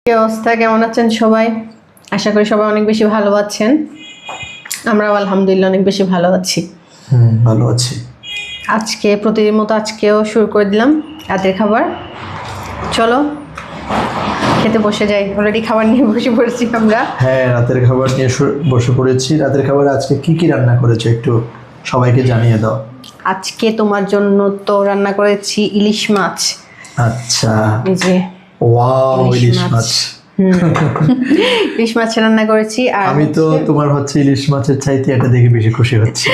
কি অবস্থা, কেমন আছেন সবাই? আশা করি সবাই অনেক বেশি ভালো আছেন। আমরাও আলহামদুলিল্লাহ অনেক বেশি ভালো আছি। ভালো আছি। আজকে প্রতিদিন মতো আজকেও শুরু করে দিলাম রাতের খাবার। চলো খেতে বসে যাই। অলরেডি খাবার নিয়ে বসে পড়েছি আমরা। হ্যাঁ, রাতের খাবার নিয়ে বসে পড়েছি। রাতের খাবার আজকে কি কি রান্না করেছে একটু সবাইকে জানিয়ে দাও। আজকে তোমার জন্য তো রান্না করেছি ইলিশ মাছ। আচ্ছা, এই যে ওয়াও, ইলিশ মাছ। ইলিশ মাছ রান্না করেছি। আর আমি তো তোমার ইলিশ মাছের চাইতে এটা দেখে বেশি খুশি হচ্ছি।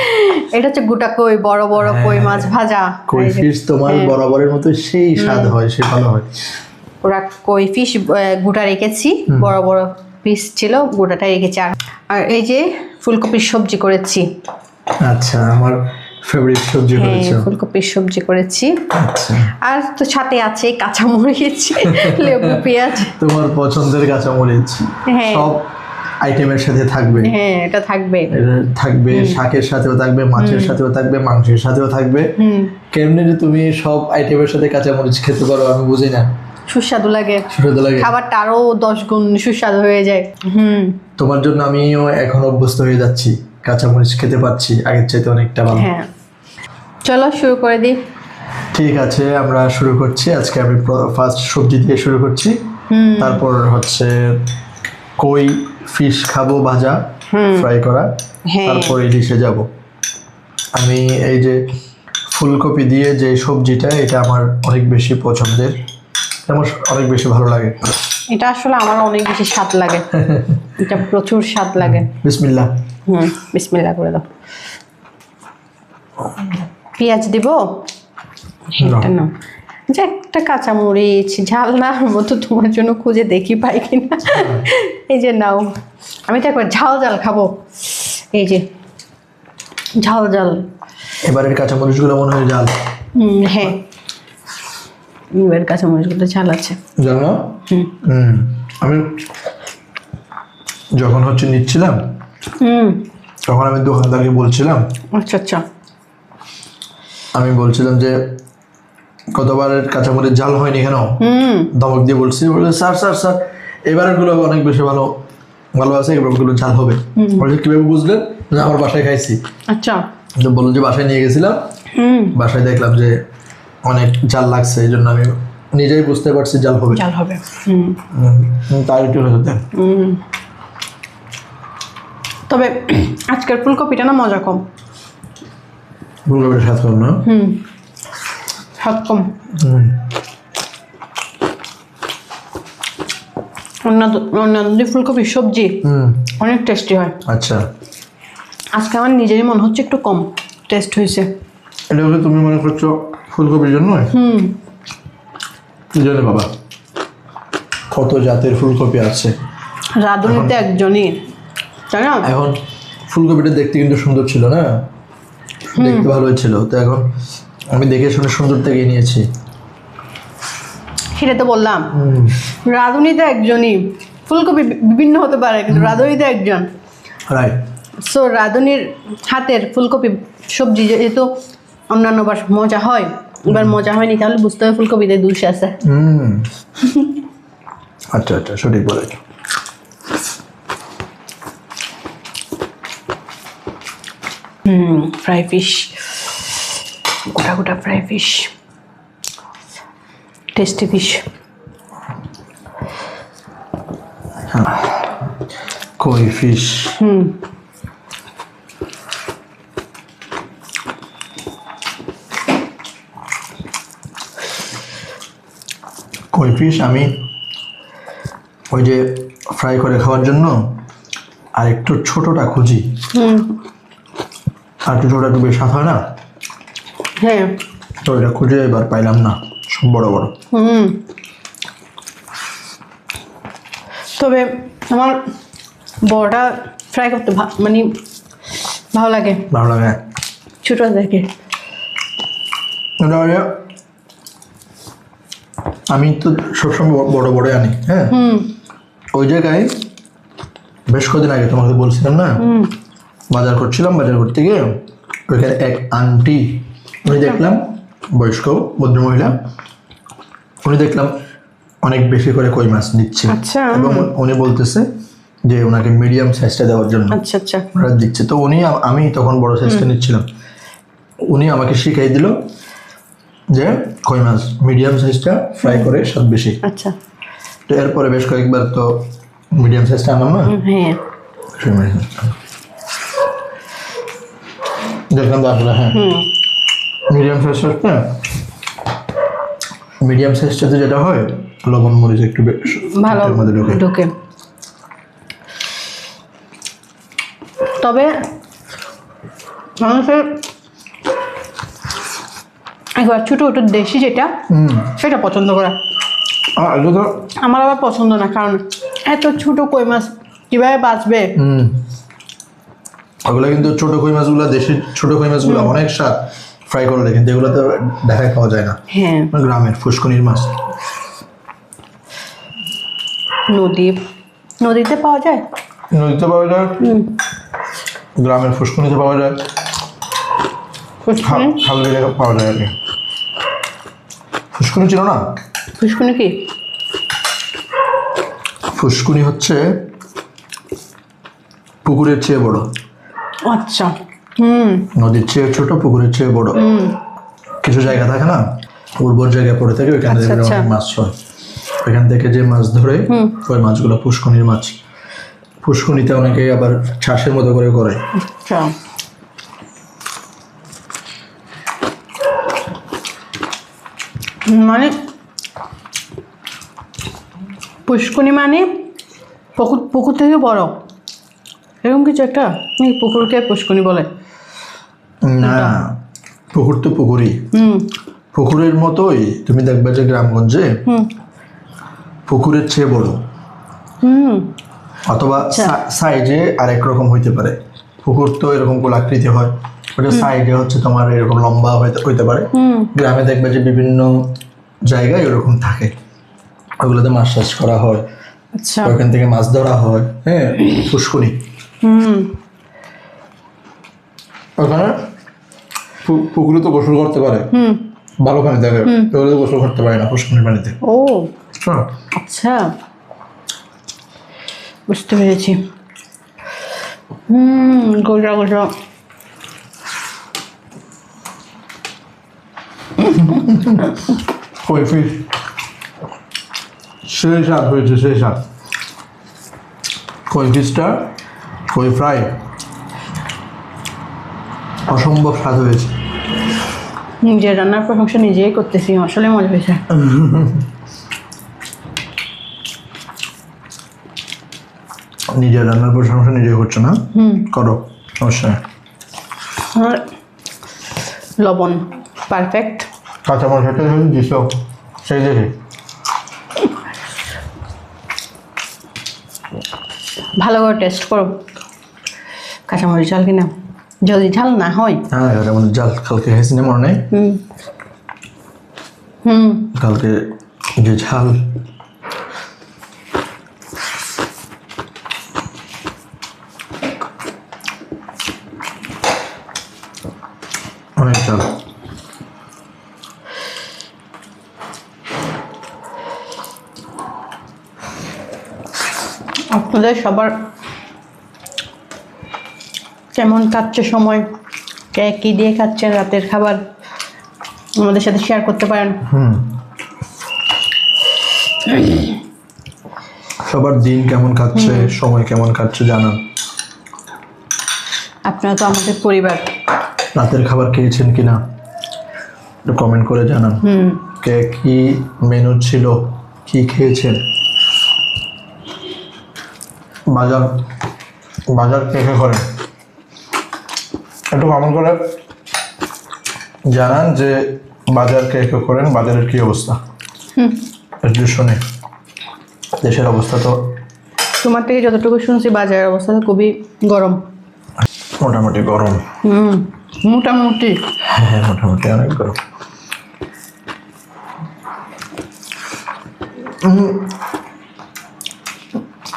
এটা হচ্ছে গোটা কই, বড় বড় কই মাছ ভাজা। কই ফিশ তোমার বরাবরের মতো সেই স্বাদ হয়, সে ভালো হয়। ওরা কই ফিশ গোটা রেখেছি, বড় বড় পিস ছিল, গোটাটা রেখেছি। আর এই যে ফুলকপির সবজি করেছি। আচ্ছা, আমার ফেভারিট সবজি করেছো। ফুলকপির সবজি করেছি। আচ্ছা, আর তো সাথে আছে কাঁচামরিচ, লেবু, পেঁয়াজ। তোমার পছন্দের কাঁচামরিচ সব আইটেমের সাথে থাকবে। হ্যাঁ, এটা থাকবে। থাকবে শাকের সাথেও থাকবে, মাছের সাথেও থাকবে, মাংসের সাথেও থাকবে। কেমনে যে তুমি সব আইটেমের সাথে কাঁচামরিচ খেতে পারো আমি বুঝি না। সুস্বাদু লাগে, সুস্বাদু লাগে। খাবারটা আরো 10 গুণ সুস্বাদু হয়ে যায়। তোমার জন্য আমিও এখন অভ্যস্ত হয়ে যাচ্ছি, কাঁচামরিচ খেতে পাচ্ছি আগের চাইতে অনেকটা ভালো। হ্যাঁ, চলো শুরু করে দিই। ঠিক আছে, আমরা শুরু করছি। আজকে আমি ফার্স্ট সবজি দিয়ে শুরু করছি, তারপর কই ফিশ খাবো ভাজা, ফ্রাই করা, তারপর ইলিশে যাব। আমি এই যে ফুলকপি দিয়ে যে সবজিটা, এটা আমার অনেক বেশি পছন্দের, আমার অনেক বেশি ভালো লাগে। এটা আসলে আমার অনেক বেশি স্বাদ লাগে। এটা প্রচুর স্বাদ লাগে। বিসমিল্লাহ। বিসমিল্লাহ করে দাও। পেঁয়াজ দিব, এটা নাও। যে একটা কাঁচামরিচ ঝাল না মতো তোমার জন্য খুঁজে দেখি পাই কিনা। এই যে নাও, আমি তো একবার ঝাল ঝাল খাবো। এই যে ঝাল ঝাল। এবারের কাঁচামরিচগুলো মনে হয় ঝাল। হ্যাঁ, এবার কাঁচামরিচগুলো ঝাল আছে, জানো। আমি যখন নিচ্ছিলাম, তখন আমি দোকানদারকে বলছিলাম, আচ্ছা আচ্ছা, আমি বলছিলাম যে গতবারের কাঁচামরিচ ঝাল হয়নি কেন, ধমক দিয়ে বলছি। বলছে স্যার স্যার স্যার এবারের গুলো অনেক বেশি ভালো ভালো আছে, এবার গুলো ঝাল হবে। বলছে কিভাবে বুঝলেন? আমার বাসায় খাইছি। আচ্ছা, তো বললো যে বাসায় নিয়ে গেছিলাম, বাসায় দেখলাম যে অনেক ঝাল লাগছে, এই জন্য আমি নিজেই বুঝতে পারছি ঝাল হবে। ঝাল হবে। তার একটু হতে। তবে আজকের ফুলকপিটা না মজা কম। ফুলকপির স্বাদ কম না? স্বাদ কম। অন্যান্য ফুলকপির সবজি অনেক টেস্টি হয়। আচ্ছা, আজকে আমার নিজেরই মনে হচ্ছে একটু কম টেস্ট হয়েছে। এটা হলে তুমি মনে করছো ফুলকপির জন্য? কি জানে বাবা, কত জাতের ফুলকপি আছে। রাঁধুনিতে একজনই, তাই না? এখন ফুলকপিটা দেখতে কিন্তু সুন্দর ছিল না, দেখতে ভালোই ছিল। তো এখন আমি দেখে শুনে সুন্দর থেকে নিয়েছি। সেটা তো বললাম, রাঁধুনিতে একজনই। ফুলকপি বিভিন্ন হতে পারে, কিন্তু রাঁধুনিতে একজন। রাইট। সো রাঁধুনির হাতের ফুলকপি সবজি যেহেতু অন্যান্য বার মজা হয়, এবার মজা হয়নি, তাহলে বুঝতে হবে ফুলকপিতে দোষ আছে। আচ্ছা আচ্ছা, সঠিক বলেছ। ফ্রাই ফিশ, গোটা গোটা ফ্রাই ফিশ, টেস্টি ফিশ। কই ফিশ। কই ফিশ আমি ওই যে ফ্রাই করে খাওয়ার জন্য আর একটু ছোটটা খুঁজি। আর একটু ছোট একটু বেশ স্বাদ হয় না? হ্যাঁ, তো এটা খুঁজে এবার পাইলাম না, সব বড় বড়। তবে আমার বড়টা ফ্রাই করতে মানে ভালো লাগে। ভালো লাগে ছোট দেখে। আমি তো সবসময় বড় বড় আনি। হ্যাঁ, ওই জায়গায় বেশ কদিন আগে তোমাকে বলছিলাম না, বাজার করছিলাম, বাজার করতে গিয়ে ওইখানে এক আন্টি, উনি দেখলাম বয়স্ক ভদ্রমহিলা, উনি দেখলাম অনেক বেশি করে কই মাছ নিচ্ছে আচ্ছা। এবং উনি বলতেছে যে ওনাকে মিডিয়াম সাইজটা দেওয়ার জন্য আচ্ছা আচ্ছা। ওনারা দিচ্ছে। তো আমি তখন বড় সাইজটা নিচ্ছিলাম, উনি আমাকে শিখাই দিল যে কই মাছ মিডিয়াম সাইজটা ফ্রাই করে স্বাদ বেশি। আচ্ছা। তো এরপরে বেশ কয়েকবার তো মিডিয়াম সাইজটা আনলাম না, হ্যাঁ দেখলাম তো আসলে হ্যাঁ মিডিয়াম সাইজটাতে যেটা হয় লবণ মরিচ একটু ভালো এর মধ্যে ঢোকে। ঢোকে। তবে মানুষের একবার ছোটো ছোটো দেশি যেটা সেটা পছন্দ করে, এটা তো আমার আবার পছন্দ না, কারণ এত ছোট কই মাছ কিভাবে বাঁচবে। ওগুলো কিন্তু ছোট কই মাছগুলো, দেশি ছোট কই মাছগুলো অনেক স্বাদ ফ্রাই করলে, কিন্তু এগুলো তো দেখায় পাওয়া যায় না। হ্যাঁ গ্রামের ফুসকুনির মাছ নদীতে পাওয়া যায়, নদীতে পাওয়া যায়, গ্রামের ফুসকুনিতে পাওয়া যায়, খাল বিলে পাওয়া যায় আর কি। ফুসকুনি ছিল না? ফুসকুনি কি? ফুসকুনি হচ্ছে পুকুরের চেয়ে বড়। আচ্ছা। নদীর চেয়ে ছোট, পুকুরের চেয়ে বড়। কিছু জায়গা থাকে না উর্বর জায়গায় পড়ে থাকে, ওইখান থেকে অনেক মাছ হয়, ওইখান থেকে যে মাছ ধরে ওই মাছগুলো পুষ্কুনির মাছ। পুষ্কুনিতে অনেকে আবার ছাঁসের মতো করে করে। আচ্ছা। মানে পুষ্কুনি মানে পুকুর থেকে বড়, এরকম কিছু একটা? পুকুরকে পুষ্কুনি বলে না, পুকুর তো পুকুরই, পুকুরের মতোই। তুমি দেখবে যে গ্রামগঞ্জে পুকুরের চেয়ে বড়, অথবা সাইজে আরেক রকম হইতে পারে। পুকুর তো এরকম গোলাকৃতি হয়, ওটা সাইডে হচ্ছে তোমার এরকম লম্বা হইতে পারে। গ্রামে দেখবে যে বিভিন্ন জায়গায় এরকম থাকে, ওগুলোতে মাছ চাষ করা হয়, ওখান থেকে মাছ ধরা হয়। হ্যাঁ, পুষ্কুনি ওখানে পুকুরে তো গোসল করতে পারে, ভালো পানি থাকে, ওগুলো তো গোসল করতে পারে না পুষ্কুনির পানিতে। ও আচ্ছা, বুঝতে পেরেছি। গোজা গোজা কই ফিশ সেই স্বাদ হয়েছে, সেই স্বাদ। কই ফিশটা, কই ফ্রাই অসম্ভব স্বাদ হয়েছে। নিজের রান্নার প্রশংসা নিজেই করতেছি, আসলে মজা হয়েছে। নিজের রান্নার প্রশংসা নিজে করছো না? করো, সমস্যা। লবণ পারফেক্ট, কাঁচামরিচ একটা দিস সেই দেখে ভালো করে টেস্ট করো কাঁচামরিচ ঝাল কিনা। যদি ঝাল না হয়, হ্যাঁ যেমন জাল কালকে খাইছি না, মনে নেই? কালকে যে ঝাল, অনেক ঝাল। আপনাদের সবার কেমন কাটছে সময়, কে কি দিয়ে খাচ্ছেন রাতের খাবার, আমাদের সাথে শেয়ার করতে পারেন। সবার দিন কেমন কাটছে, সময় কেমন কাটছে জানান। আপনারা তো আমাদের পরিবার। রাতের খাবার খেয়েছেন কিনা একটু কমেন্ট করে জানান। কে কি মেনু ছিল, কি খেয়েছেন, বাজার কে কে করেন একটু কমেন্ট করে জানান যে বাজার কে কে করেন, বাজারের কি অবস্থা একটু শুনে। দেশের অবস্থা তো তোমার থেকে যতটুকু শুনছি বাজারের অবস্থা তো খুবই গরম, মোটামুটি গরম। মোটামুটি হ্যাঁ, মোটামুটি অনেক গরম।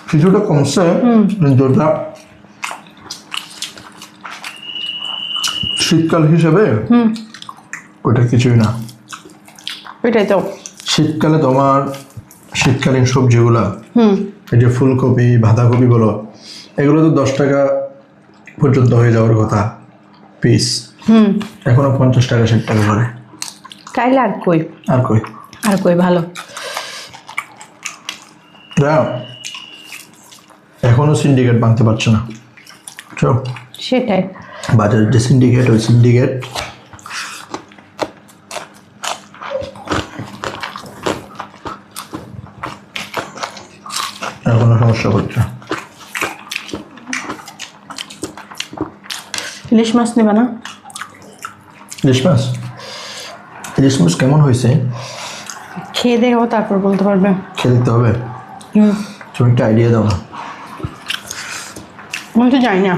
কিছুটা কমছে, যেটা শীতকাল হিসেবে ওইটা কিছুই না। ওইটাই তো, শীতকালে তোমার শীতকালীন সবজিগুলা, এই যে ফুলকপি বাঁধাকপি গুলো, এগুলো তো 10 টাকা পর্যন্ত হয়ে যাওয়ার কথা পিস, এখনো 50 টাকা 60 টাকা করে। তাইলে আর কই আর কই আর কই ভালো। এখনো সিন্ডিকেট ভাঙতে পারছে না। চল সেটাই, বাজারের যে সিন্ডিকেট, ওই সিন্ডিকেট এখনো সমস্যা করছে। ইলিশ মাছ নেবে না? ইলিশ মাছ, ইলিশ মাছ কেমন হয়েছে খেয়ে দেখো, তারপর বলতে পারবে। খেয়ে দেখতে হবে। তুমি একটা আইডিয়া দাও না। আমি তো জানি না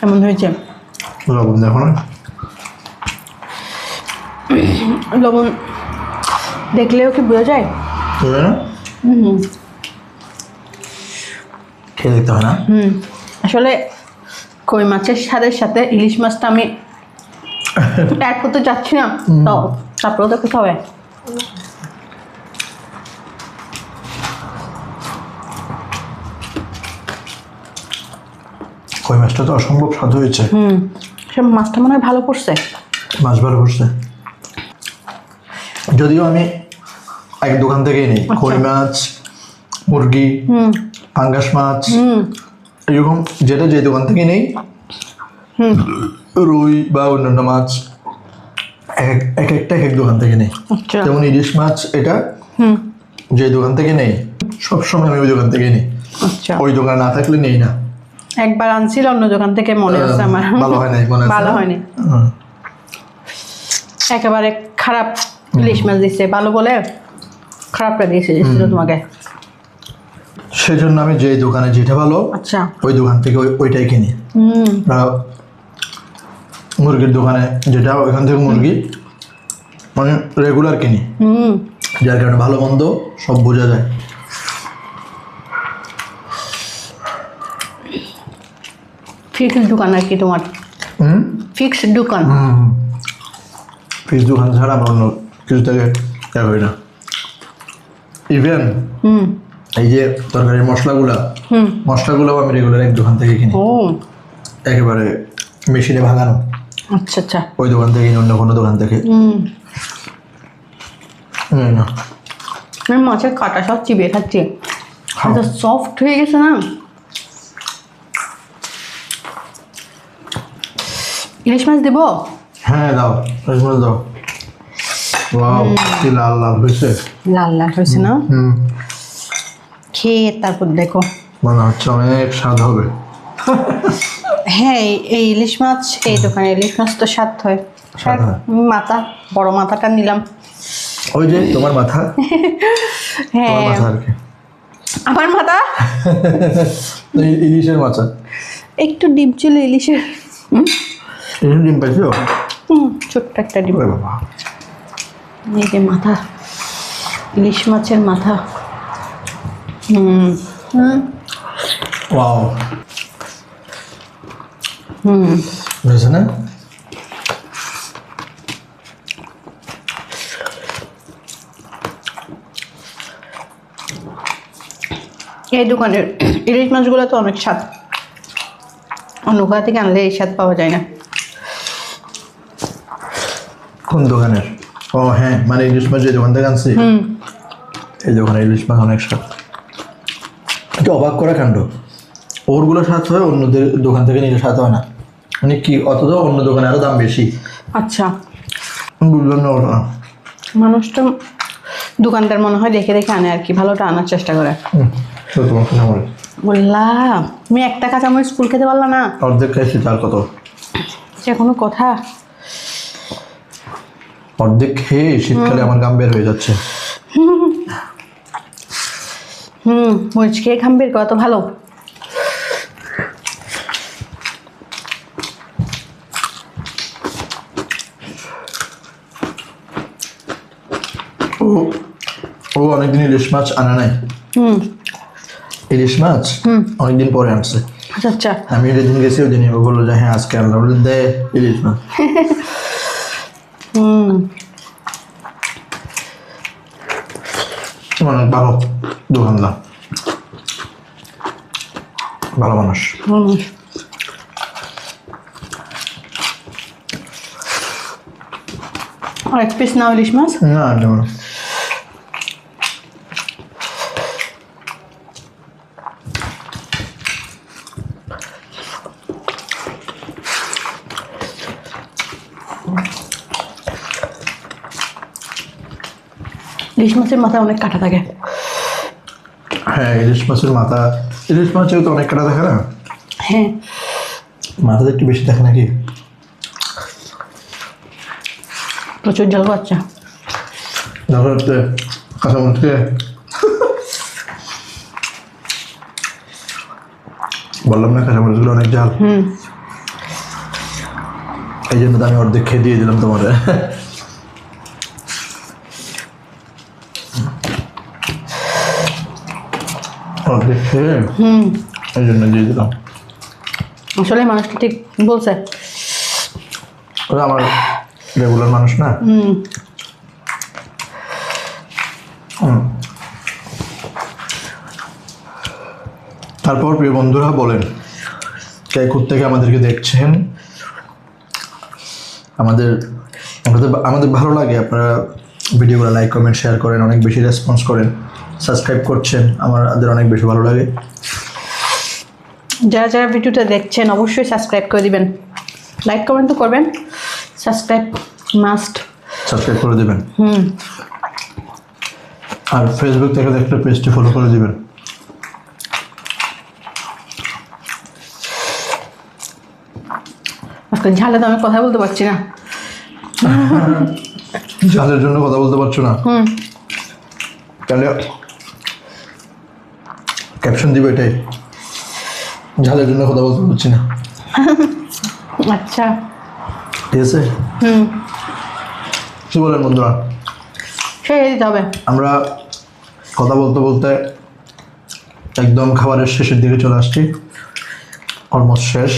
এমন হয়েছে। লবণ দেখো না, লবণ দেখলেও কি বোঝা যায়? বুঝলে না? খেয়ে দেখতে হয় না? আসলে কই মাছের স্বাদের সাথে ইলিশ মাছটা আমি অ্যাড করতে চাচ্ছি না, তো তারপরেও তো খেতে হবে। কই মাছটা তো অসম্ভব স্বাদ হয়েছে। সে মাছটা মনে হয় ভালো পড়ছে। মাছ ভালো করছে, যদিও আমি এক দোকান থেকেই নিই। কই মাছ, মুরগি, পাঙ্গাস মাছ, এরকম যেটা যে দোকান থেকে নেই, রুই বা অন্যান্য মাছ এক একটা এক দোকান থেকে নেই। আচ্ছা। যেমন ইলিশ মাছ, এটা যে দোকান থেকে নেই সবসময় আমি ওই দোকান থেকে নিই। আচ্ছা, ওই দোকান না থাকলে নেই না। একবার আনছিল অন্য দোকান থেকে, মনে আছে আমার। ভালো হয় নাই, মনে আছে? ভালো হয়নি, একেবারে খারাপ ইলিশ মাছ দিচ্ছে, ভালো বলে খারাপটা দিয়েছিল তোমাকে। সেজন্য আমি যে দোকানে যেটা ভালো, আচ্ছা, ওই দোকান থেকে ওইটাই কিনি। মুরগির দোকানে যেটা, ওইখান থেকে মুরগি মানে রেগুলার কিনি, যার কারণে ভালো মন্দ সব বোঝা যায়। ফিক্সড দোকান আর কি তোমার? ফিক্সড দোকান। ফিক্স দোকান ছাড়া আমার অন্য কিছু থেকে করি না। ইভেন এই যে তরকারির মশলাগুলোও আমি রেগুলার এক দোকান থেকে কিনি, ও একেবারে মেশিনে ভাঙানো। আচ্ছা আচ্ছা, ওই দোকান থেকে অন্য কোনো দোকান থেকে না। আমি মাছের কাটা সব চিবিয়ে খাচ্ছি, সফট হয়ে গেছে না। ইলিশ মাছ দেবো? হ্যাঁ দাও, ইলিশ মাছ দাও। ওয়াও, কি লাল লাল হয়েছে। লাল লাল হয়েছে না? খেয়ে তারপর দেখো, মনে হচ্ছে অনেক স্বাদ হবে। হ্যাঁ, এই ইলিশ মাছ, এই দোকানে ইলিশ মাছ তো স্বাদ হয়। স্বাদ হয়। মাথা, বড় মাথাটা নিলাম। ওই যে তোমার মাথা, তোমার হ্যাঁ, মাথা আর কি। আমার মাথা ইলিশের মাথা, একটু ডিম ছিল ইলিশের। ইলিশের ডিম পাইছো? ছোট্ট একটা ডিম। ওরে বাবা, এই যে মাথা, ইলিশ মাছের মাথা। ওয়াও, বুঝেছে না? এই দোকানের ইলিশ মাছগুলো তো অনেক স্বাদ, অন্য কোথা থেকে আনলে এই স্বাদ পাওয়া যায় না। কোন দোকানের? ও হ্যাঁ, মানে ইলিশ মাছ যে দোকান থেকে আনছি, এই দোকানে ইলিশ মাছ অনেক স্বাদ। এটা অবাক করা কাণ্ড, ওরগুলো স্বাদ হয়, অন্যদের দোকান থেকে নিলে স্বাদ হয় না। মানে কি, অথচ অন্য দোকানে আরো দাম বেশি। আচ্ছা, বুঝলাম না ওটা। মানুষটা দোকানদার মনে হয় দেখে দেখে আনে আর কি, ভালোটা আনার চেষ্টা করে। তো তোমার কি নাম? বললাম তুমি একটা কাঁচামরিচ স্কুল খেতে পারলা না? অর্ধেক খাইছি, তার কত? সে কোনো কথা? অর্ধেক খেয়ে শীতকালে আমার গাম বের হয়ে যাচ্ছে। মরিচ খেয়ে ঘাম বের করা তো ভালো। ও অনেকদিন ইলিশ মাছ আনা নাই। ইলিশ মাছ অনেকদিন পরে আনছে। আচ্ছা আচ্ছা, আমি যেদিন গেছি ওই দিনই ও বললো যে হ্যাঁ আজকে আনলাম, দে ইলিশ মাছ। অনেক ভালো দোকানদার, ভালো মানুষ। আর এক পিস নাও ইলিশ মাছ। না নেব না। ইলিশ মাছের মাথায় অনেক কাটা থাকে। হ্যাঁ, ইলিশ মাছের মাথা, ইলিশ মাছেও তো অনেক কাটা থাকে না? হ্যাঁ, মাথাটা একটু বেশি থাকে নাকি? প্রচুর ঝাল বাচ্চা। তারপর কাঁচামরিচকে বললাম না, কাঁচামরিচগুলো অনেক ঝাল। এই জন্য তো আমি অর্ধেক খেয়ে দিয়ে দিলাম তোমার। অর্ধেক খেয়ে এই জন্য দিয়ে দিলাম। আসলে মানুষটা ঠিক বলছে। ওরা আমার রেগুলার মানুষ না। তারপর প্রিয় বন্ধুরা বলেন, কে থেকে আমাদেরকে দেখছেন? আমাদের আমাদের ভালো লাগে, আপনারা ভিডিওগুলো লাইক কমেন্ট শেয়ার করেন, অনেক বেশি রেসপন্স করেন, সাবস্ক্রাইব করছেন, আমাদের অনেক বেশি ভালো লাগে। যারা যারা ভিডিওটা দেখছেন অবশ্যই সাবস্ক্রাইব করে দিবেন, লাইক কমেন্ট তো করবেন, সাবস্ক্রাইব মাস্ট। সাবস্ক্রাইব করে দেবেন। আর ফেসবুক থেকে দেখলে পেজটি ফলো করে দিবেন। আজকে ঝালে তো আমি কথা বলতে পারছি না। ঝালের জন্য কথা বলতে পারছো না? তাহলে ক্যাপশন দিবে এটাই, ঝালের জন্য কথা বলতে পারছি না। আচ্ছা, ঠিক আছে। কি বলেন বন্ধুরা? সেই দিতে হবে। আমরা কথা বলতে বলতে একদম খাবারের শেষের দিকে চলে আসছি, অলমোস্ট শেষ।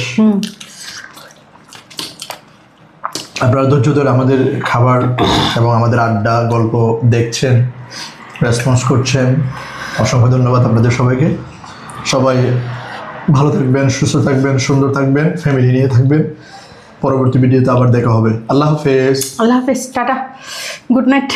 আপনারা ধৈর্য ধরে আমাদের খাবার এবং আমাদের আড্ডা গল্প দেখছেন, রেসপন্স করছেন, অসংখ্য ধন্যবাদ আপনাদের সবাইকে। সবাই ভালো থাকবেন, সুস্থ থাকবেন, সুন্দর থাকবেন, ফ্যামিলি নিয়ে থাকবেন। পরবর্তী ভিডিওতে আবার দেখা হবে। আল্লাহ হাফেজ। আল্লাহ হাফেজ, টাটা, গুড নাইট।